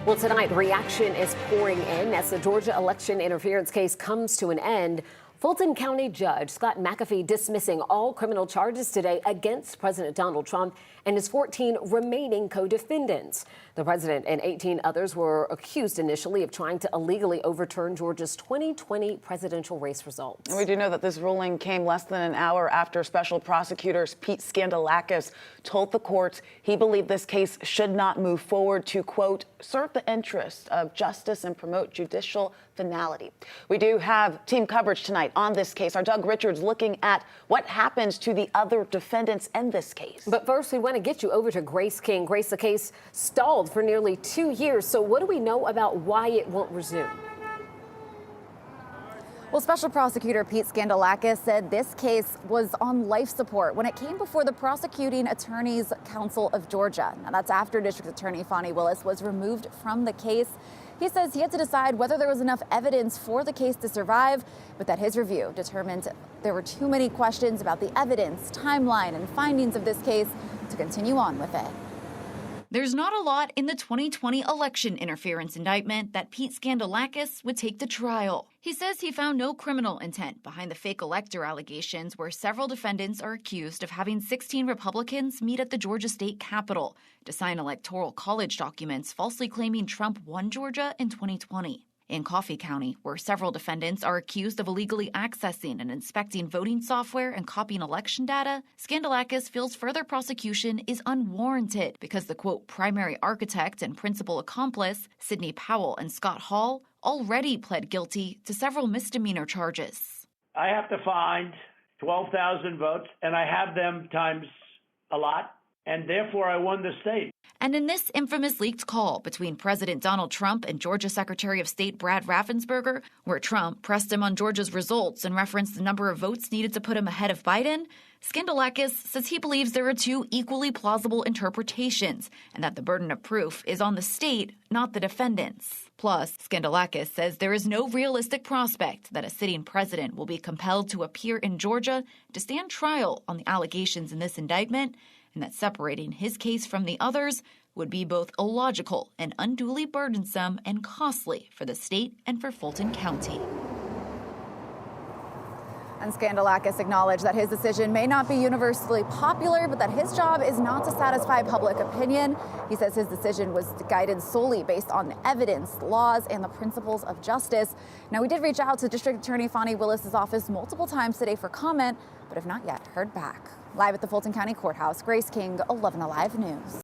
Well, tonight, reaction is pouring in as the Georgia election interference case comes to an end. Fulton County Judge Scott McAfee dismissing all criminal charges today against President Donald Trump and his 14 remaining co-defendants. The president and 18 others were accused initially of trying to illegally overturn Georgia's 2020 presidential race results. And we do know that this ruling came less than an hour after special prosecutors Pete Scandalakis told the courts he believed this case should not move forward to, quote, serve the interests of justice and promote judicial finality. We do have team coverage tonight on this case. Our Doug Richards looking at what happens to the other defendants in this case. But first, we want to get you over to Grace King. Grace, the case stalled for nearly 2 years. So what do we know about why it won't resume? Well, Special Prosecutor Pete Scandalakis said this case was on life support when it came before the Prosecuting Attorneys Council of Georgia. Now, that's after District Attorney Fani Willis was removed from the case. He says he had to decide whether there was enough evidence for the case to survive, but that his review determined there were too many questions about the evidence, timeline, and findings of this case to continue on with it. There's not a lot in the 2020 election interference indictment that Pete Scandalakis would take to trial. He says he found no criminal intent behind the fake elector allegations where several defendants are accused of having 16 Republicans meet at the Georgia state capitol to sign electoral college documents falsely claiming Trump won Georgia in 2020. In Coffee County, where several defendants are accused of illegally accessing and inspecting voting software and copying election data, Scandalakis feels further prosecution is unwarranted because the, quote, primary architect and principal accomplice, Sidney Powell and Scott Hall, already pled guilty to several misdemeanor charges. I have to find 12,000 votes, and I have them times a lot, and therefore I won the state. And in this infamous leaked call between President Donald Trump and Georgia Secretary of State Brad Raffensperger, where Trump pressed him on Georgia's results and referenced the number of votes needed to put him ahead of Biden, Scandalakis says he believes there are two equally plausible interpretations and that the burden of proof is on the state, not the defendants. Plus, Scandalakis says there is no realistic prospect that a sitting president will be compelled to appear in Georgia to stand trial on the allegations in this indictment, and that separating his case from the others would be both illogical and unduly burdensome and costly for the state and for Fulton County. And Scandalakis acknowledged that his decision may not be universally popular, but that his job is not to satisfy public opinion. He says his decision was guided solely based on evidence, laws, and the principles of justice. Now, we did reach out to District Attorney Fani Willis's office multiple times today for comment, but have not yet heard back. Live at the Fulton County Courthouse, Grace King, 11 Alive News.